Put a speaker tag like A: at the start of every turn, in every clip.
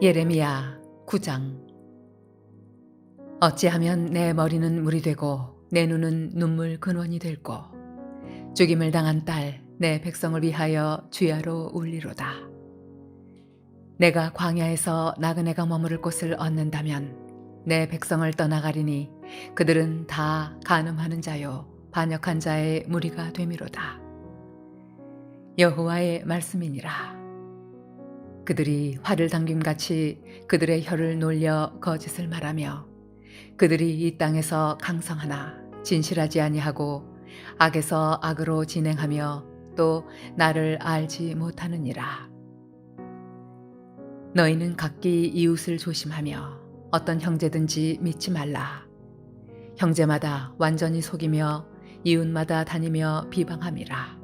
A: 예레미야 9장. 어찌하면 내 머리는 물이 되고 내 눈은 눈물 근원이 될꼬. 죽임을 당한 딸 내 백성을 위하여 주야로 울리로다. 내가 광야에서 나그네가 머무를 곳을 얻는다면 내 백성을 떠나가리니 그들은 다 간음하는 자요 반역한 자의 무리가 되미로다. 여호와의 말씀이니라. 그들이 활을 당김같이 그들의 혀를 놀려 거짓을 말하며 그들이 이 땅에서 강성하나 진실하지 아니하고 악에서 악으로 진행하며 또 나를 알지 못하느니라. 너희는 각기 이웃을 조심하며 어떤 형제든지 믿지 말라. 형제마다 완전히 속이며 이웃마다 다니며 비방함이라.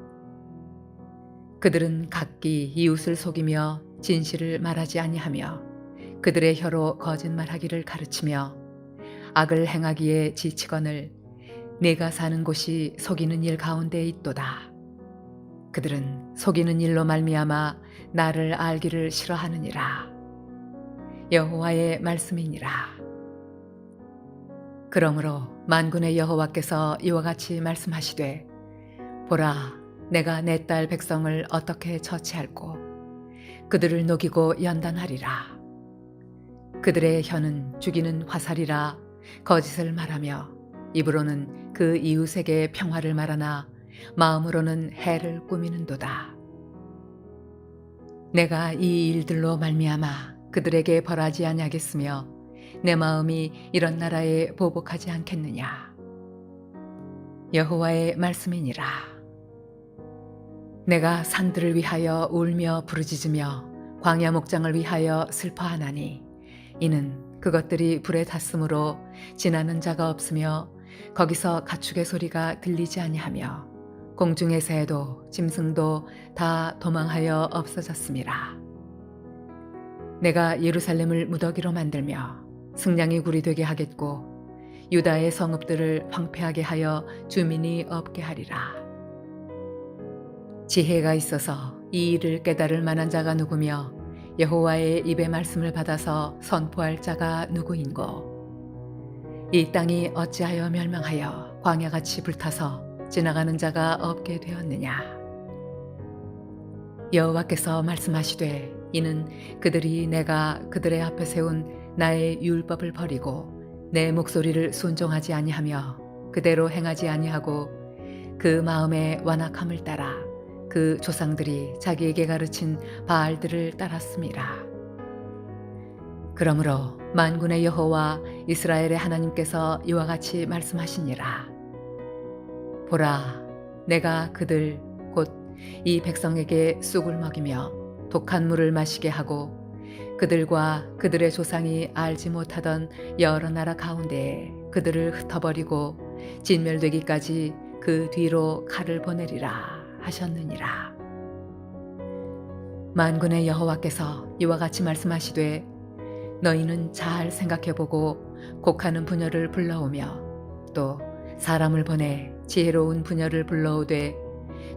A: 그들은 각기 이웃을 속이며 진실을 말하지 아니하며 그들의 혀로 거짓말하기를 가르치며 악을 행하기에 지치거늘 내가 사는 곳이 속이는 일 가운데 있도다. 그들은 속이는 일로 말미암아 나를 알기를 싫어하느니라. 여호와의 말씀이니라. 그러므로 만군의 여호와께서 이와 같이 말씀하시되 보라, 내가 내 딸 백성을 어떻게 처치할꼬. 그들을 녹이고 연단하리라. 그들의 혀는 죽이는 화살이라 거짓을 말하며 입으로는 그 이웃에게 평화를 말하나 마음으로는 해를 꾸미는도다. 내가 이 일들로 말미암아 그들에게 벌하지 아니하겠으며 내 마음이 이런 나라에 보복하지 않겠느냐. 여호와의 말씀이니라. 내가 산들을 위하여 울며 부르짖으며 광야 목장을 위하여 슬퍼하나니 이는 그것들이 불에 탔으므로 지나는 자가 없으며 거기서 가축의 소리가 들리지 아니하며 공중의 새도 짐승도 다 도망하여 없어졌음이라. 내가 예루살렘을 무더기로 만들며 승냥이 굴이 되게 하겠고 유다의 성읍들을 황폐하게 하여 주민이 없게 하리라. 지혜가 있어서 이 일을 깨달을 만한 자가 누구며 여호와의 입의 말씀을 받아서 선포할 자가 누구인고. 이 땅이 어찌하여 멸망하여 광야같이 불타서 지나가는 자가 없게 되었느냐. 여호와께서 말씀하시되 이는 그들이 내가 그들의 앞에 세운 나의 율법을 버리고 내 목소리를 순종하지 아니하며 그대로 행하지 아니하고 그 마음의 완악함을 따라 그 조상들이 자기에게 가르친 바알들을 따랐음이라. 그러므로 만군의 여호와 이스라엘의 하나님께서 이와 같이 말씀하시니라. 보라, 내가 그들 곧 이 백성에게 쑥을 먹이며 독한 물을 마시게 하고 그들과 그들의 조상이 알지 못하던 여러 나라 가운데에 그들을 흩어버리고 진멸되기까지 그 뒤로 칼을 보내리라 하셨느니라. 만군의 여호와께서 이와 같이 말씀하시되 너희는 잘 생각해보고 곡하는 부녀를 불러오며 또 사람을 보내 지혜로운 부녀를 불러오되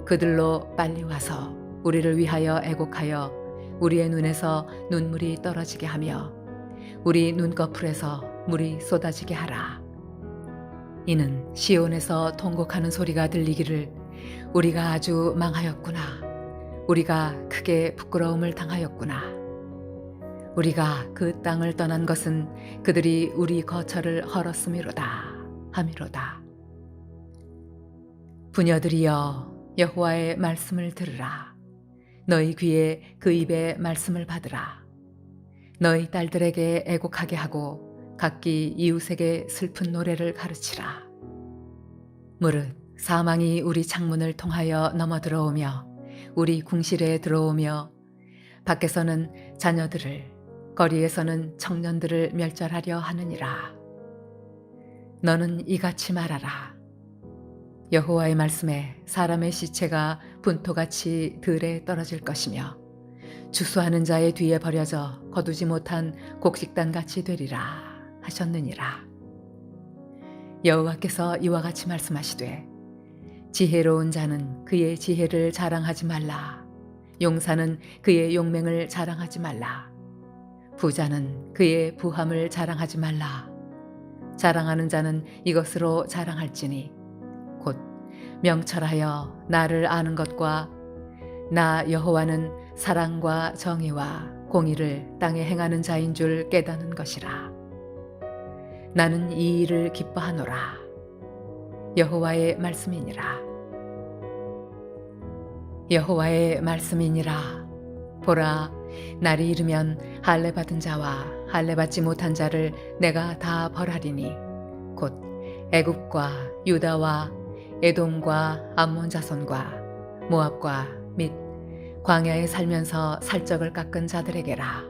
A: 그들로 빨리 와서 우리를 위하여 애곡하여 우리의 눈에서 눈물이 떨어지게 하며 우리 눈꺼풀에서 물이 쏟아지게 하라. 이는 시온에서 통곡하는 소리가 들리기를 우리가 아주 망하였구나. 우리가 크게 부끄러움을 당하였구나. 우리가 그 땅을 떠난 것은 그들이 우리 거처를 헐었음이로다 함이로다. 부녀들이여, 여호와의 말씀을 들으라. 너희 귀에 그 입의 말씀을 받으라. 너희 딸들에게 애곡하게 하고 각기 이웃에게 슬픈 노래를 가르치라. 무릇 사망이 우리 창문을 통하여 넘어들어오며 우리 궁실에 들어오며 밖에서는 자녀들을 거리에서는 청년들을 멸절하려 하느니라. 너는 이같이 말하라. 여호와의 말씀에 사람의 시체가 분토같이 들에 떨어질 것이며 주수하는 자의 뒤에 버려져 거두지 못한 곡식단같이 되리라 하셨느니라. 여호와께서 이와 같이 말씀하시되 지혜로운 자는 그의 지혜를 자랑하지 말라. 용사는 그의 용맹을 자랑하지 말라. 부자는 그의 부함을 자랑하지 말라. 자랑하는 자는 이것으로 자랑할지니 곧 명철하여 나를 아는 것과 나 여호와는 사랑과 정의와 공의를 땅에 행하는 자인 줄 깨닫는 것이라. 나는 이 일을 기뻐하노라. 여호와의 말씀이니라. 여호와의 말씀이니라. 보라, 날이 이르면 할례 받은 자와 할례 받지 못한 자를 내가 다 벌하리니 곧 애굽과 유다와 에돔과 암몬 자손과 모압과 및 광야에 살면서 살적을 깎은 자들에게라.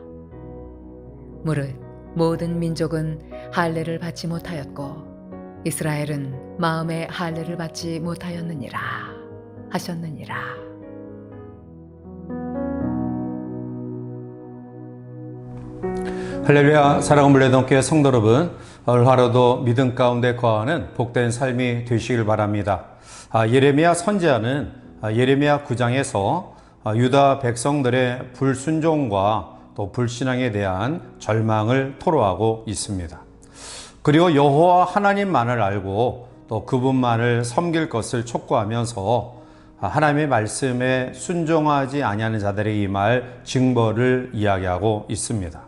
A: 무릇 모든 민족은 할례를 받지 못하였고 이스라엘은 마음에 할례를 받지 못하였느니라 하셨느니라.
B: 할렐루야. 사랑하는 물레동교회 성도 여러분, 오늘 하루도 믿음 가운데 거하는 복된 삶이 되시길 바랍니다. 예레미야 선지자는 예레미야 9장에서 유다 백성들의 불순종과 또 불신앙에 대한 절망을 토로하고 있습니다. 그리고 여호와 하나님만을 알고 또 그분만을 섬길 것을 촉구하면서 하나님의 말씀에 순종하지 아니하는 자들에게 임할 징벌을 이야기하고 있습니다.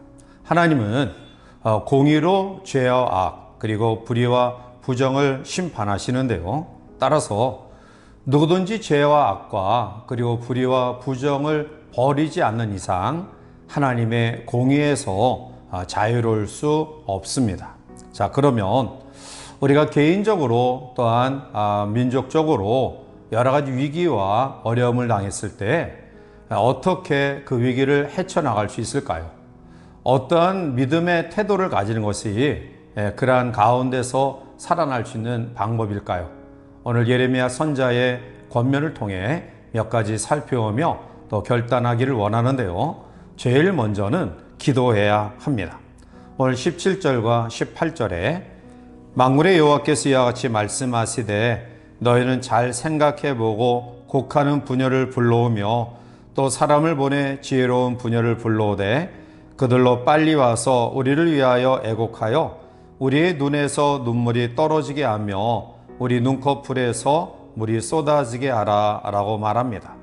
B: 하나님은 공의로 죄와 악 그리고 불의와 부정을 심판하시는데요. 따라서 누구든지 죄와 악과 그리고 불의와 부정을 버리지 않는 이상 하나님의 공의에서 자유로울 수 없습니다. 자, 그러면 우리가 개인적으로 또한 민족적으로 여러 가지 위기와 어려움을 당했을 때 어떻게 그 위기를 헤쳐나갈 수 있을까요? 어떠한 믿음의 태도를 가지는 것이 그러한 가운데서 살아날 수 있는 방법일까요? 오늘 예레미야 선지자의 권면을 통해 몇 가지 살펴보며 또 결단하기를 원하는데요. 제일 먼저는 기도해야 합니다. 오늘 17절과 18절에 만군의 여호와께서 이와 같이 말씀하시되 너희는 잘 생각해보고 곡하는 부녀를 불러오며 또 사람을 보내 지혜로운 부녀를 불러오되 그들로 빨리 와서 우리를 위하여 애곡하여 우리의 눈에서 눈물이 떨어지게 하며 우리 눈꺼풀에서 물이 쏟아지게 하라 라고 말합니다.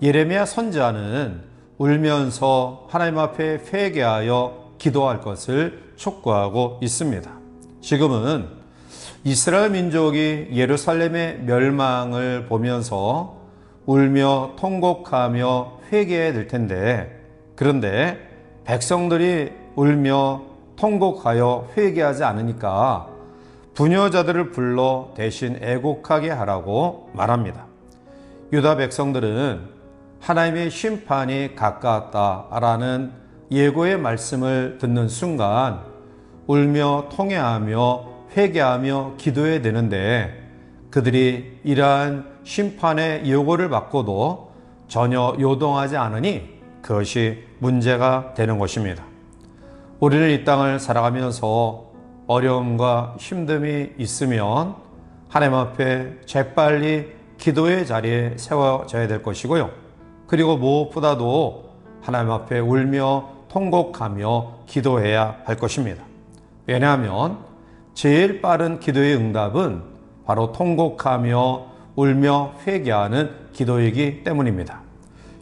B: 예레미야 선지자는 울면서 하나님 앞에 회개하여 기도할 것을 촉구하고 있습니다. 지금은 이스라엘 민족이 예루살렘의 멸망을 보면서 울며 통곡하며 회개해야 될 텐데, 그런데 백성들이 울며 통곡하여 회개하지 않으니까 부녀자들을 불러 대신 애곡하게 하라고 말합니다. 유다 백성들은 하나님의 심판이 가까웠다라는 예고의 말씀을 듣는 순간 울며 통회하며 회개하며 기도해야 되는데 그들이 이러한 심판의 요구를 받고도 전혀 요동하지 않으니 그것이 문제가 되는 것입니다. 우리는 이 땅을 살아가면서 어려움과 힘듦이 있으면 하나님 앞에 재빨리 기도의 자리에 세워져야 될 것이고요. 그리고 무엇보다도 하나님 앞에 울며 통곡하며 기도해야 할 것입니다. 왜냐하면 제일 빠른 기도의 응답은 바로 통곡하며 울며 회개하는 기도이기 때문입니다.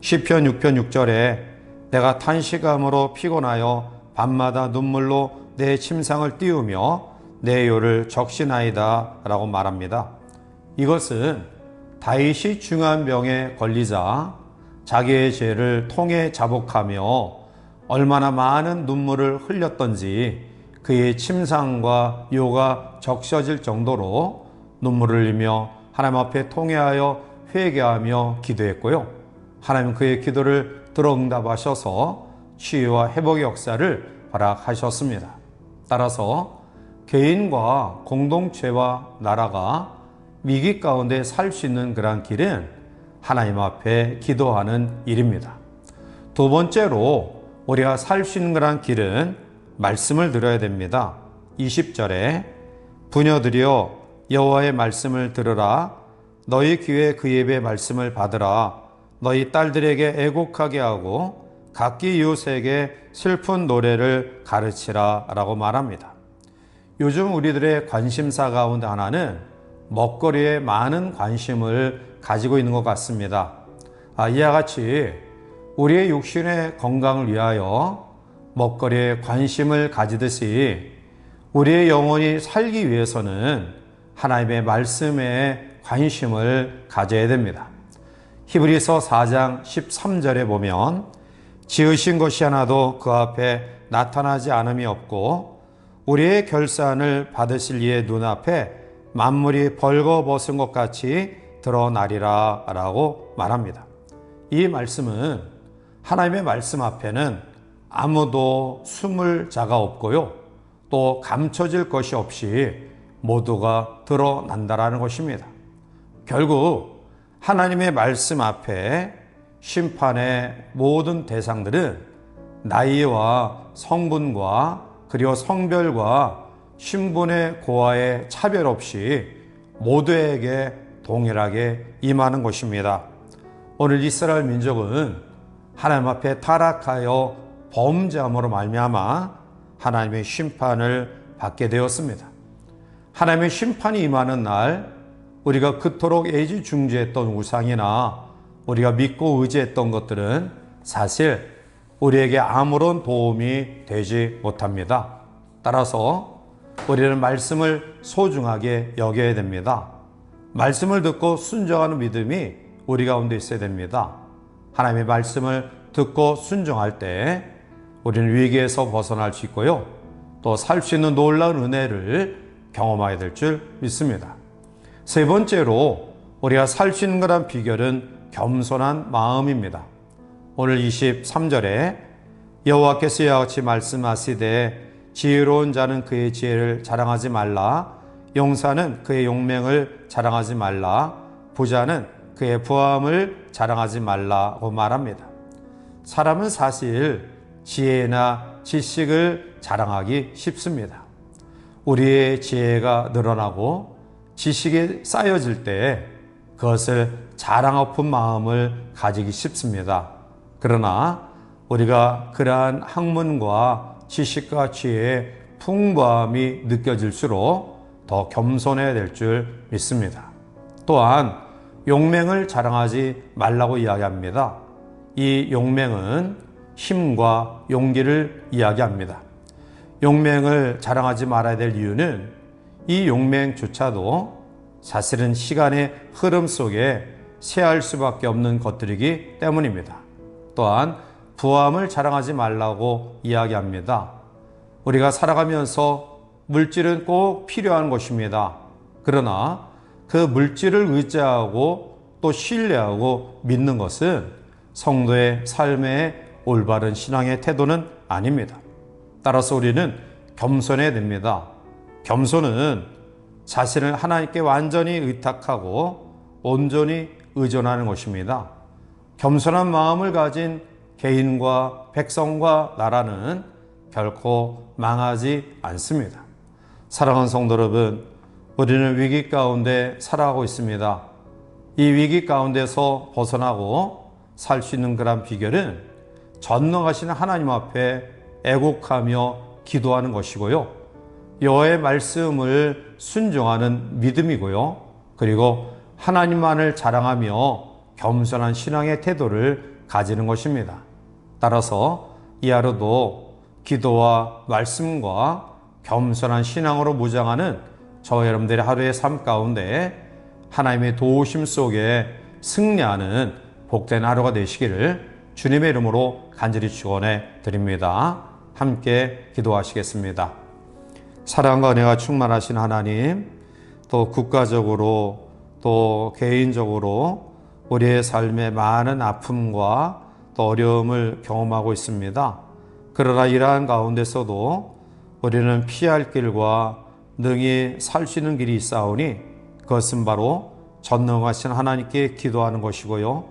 B: 시편 6편 6절에 내가 탄식함으로 피곤하여 밤마다 눈물로 내 침상을 띄우며 내 요를 적신하이다 라고 말합니다. 이것은 다윗이 중한 병에 걸리자 자기의 죄를 통해 자복하며 얼마나 많은 눈물을 흘렸던지 그의 침상과 요가 적셔질 정도로 눈물을 흘리며 하나님 앞에 통회하여 회개하며 기도했고요. 하나님은 그의 기도를 들어 응답하셔서 치유와 회복의 역사를 허락하셨습니다. 따라서 개인과 공동체와 나라가 위기 가운데 살 수 있는 그러한 길은 하나님 앞에 기도하는 일입니다. 두 번째로 우리가 살 수 있는 그러한 길은 말씀을 들어야 됩니다. 20절에 부녀들이여 여호와의 말씀을 들으라. 너희 귀에 그 예배의 말씀을 받으라. 너희 딸들에게 애곡하게 하고 각기 이웃에게 슬픈 노래를 가르치라 라고 말합니다. 요즘 우리들의 관심사 가운데 하나는 먹거리에 많은 관심을 가지고 있는 것 같습니다. 이와 같이 우리의 육신의 건강을 위하여 먹거리에 관심을 가지듯이 우리의 영혼이 살기 위해서는 하나님의 말씀에 관심을 가져야 됩니다. 히브리서 4장 13절에 보면 지으신 것이 하나도 그 앞에 나타나지 않음이 없고 우리의 결산을 받으실 이의 눈앞에 만물이 벌거벗은 것 같이 드러나리라 라고 말합니다. 이 말씀은 하나님의 말씀 앞에는 아무도 숨을 자가 없고요. 또 감춰질 것이 없이 모두가 드러난다라는 것입니다. 결국 하나님의 말씀 앞에 심판의 모든 대상들은 나이와 성분과 그리고 성별과 신분의 고하의 차별 없이 모두에게 동일하게 임하는 것입니다. 오늘 이스라엘 민족은 하나님 앞에 타락하여 범죄함으로 말미암아 하나님의 심판을 받게 되었습니다. 하나님의 심판이 임하는 날 우리가 그토록 애지중지했던 우상이나 우리가 믿고 의지했던 것들은 사실 우리에게 아무런 도움이 되지 못합니다. 따라서 우리는 말씀을 소중하게 여겨야 됩니다. 말씀을 듣고 순종하는 믿음이 우리 가운데 있어야 됩니다. 하나님의 말씀을 듣고 순종할 때 우리는 위기에서 벗어날 수 있고요. 또 살 수 있는 놀라운 은혜를 경험하게 될 줄 믿습니다. 세 번째로 우리가 살 수 있는 거란 비결은 겸손한 마음입니다. 오늘 23절에 여호와께서 이와 같이 말씀하시되 지혜로운 자는 그의 지혜를 자랑하지 말라. 용사는 그의 용맹을 자랑하지 말라. 부자는 그의 부함을 자랑하지 말라고 말합니다. 사람은 사실 지혜나 지식을 자랑하기 쉽습니다. 우리의 지혜가 늘어나고 지식이 쌓여질 때 그것을 자랑하는 마음을 가지기 쉽습니다. 그러나 우리가 그러한 학문과 지식과 지혜의 풍부함이 느껴질수록 더 겸손해야 될 줄 믿습니다. 또한 용맹을 자랑하지 말라고 이야기합니다. 이 용맹은 힘과 용기를 이야기합니다. 용맹을 자랑하지 말아야 될 이유는 이 용맹조차도 사실은 시간의 흐름 속에 쇠할 수밖에 없는 것들이기 때문입니다. 또한 부함을 자랑하지 말라고 이야기합니다. 우리가 살아가면서 물질은 꼭 필요한 것입니다. 그러나 그 물질을 의지하고 또 신뢰하고 믿는 것은 성도의 삶의 올바른 신앙의 태도는 아닙니다. 따라서 우리는 겸손해야 됩니다. 겸손은 자신을 하나님께 완전히 의탁하고 온전히 의존하는 것입니다. 겸손한 마음을 가진 개인과 백성과 나라는 결코 망하지 않습니다. 사랑하는 성도 여러분, 우리는 위기 가운데 살아가고 있습니다. 이 위기 가운데서 벗어나고 살 수 있는 그런 비결은 전능하신 하나님 앞에 애곡하며 기도하는 것이고요. 여호와의 말씀을 순종하는 믿음이고요. 그리고 하나님만을 자랑하며 겸손한 신앙의 태도를 가지는 것입니다. 따라서 이 하루도 기도와 말씀과 겸손한 신앙으로 무장하는 저와 여러분들의 하루의 삶 가운데 하나님의 도우심 속에 승리하는 복된 하루가 되시기를 주님의 이름으로 간절히 축원해 드립니다. 함께 기도하시겠습니다. 사랑과 은혜가 충만하신 하나님, 또 국가적으로 또 개인적으로 우리의 삶에 많은 아픔과 또 어려움을 경험하고 있습니다. 그러나 이러한 가운데서도 우리는 피할 길과 능히 살 수 있는 길이 있사오니 그것은 바로 전능하신 하나님께 기도하는 것이고요.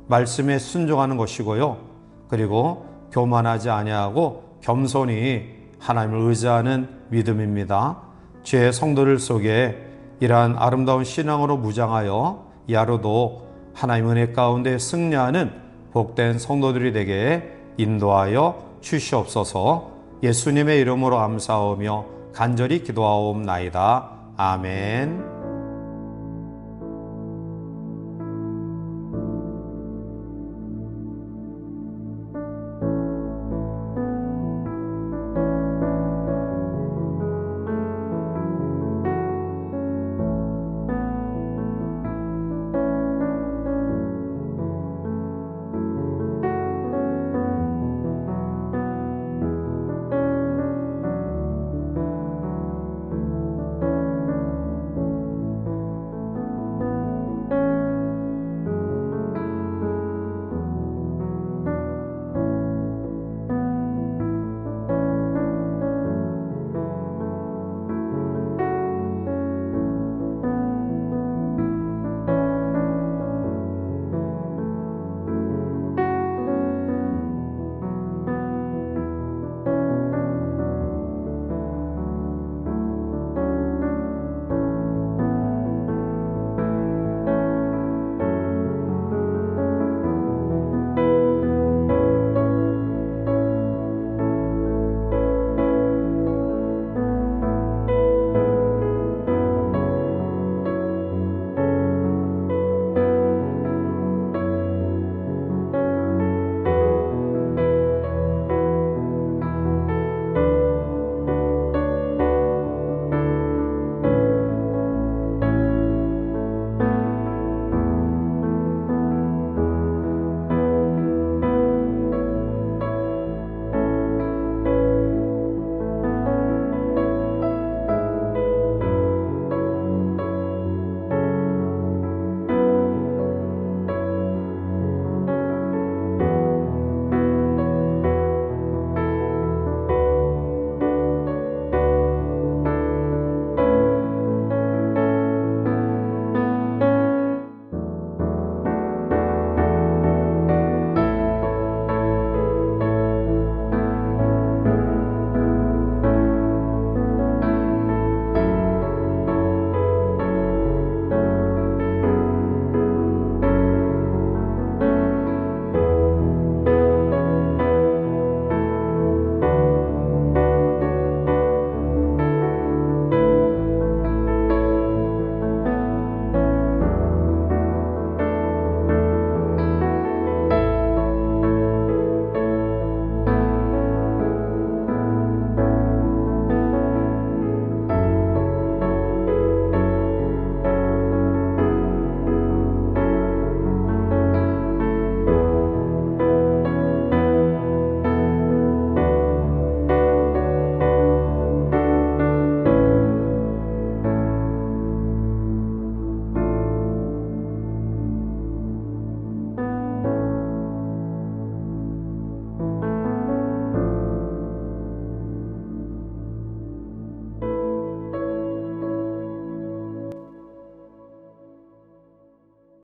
B: 말씀에 순종하는 것이고요. 그리고 교만하지 아니하고 겸손히 하나님을 의지하는 믿음입니다. 주의 성도들 속에 이러한 아름다운 신앙으로 무장하여 이 하루도 하나님 은혜 가운데 승리하는 복된 성도들이 되게 인도하여 주시옵소서. 예수님의 이름으로 감사하며 간절히 기도하옵나이다. 아멘.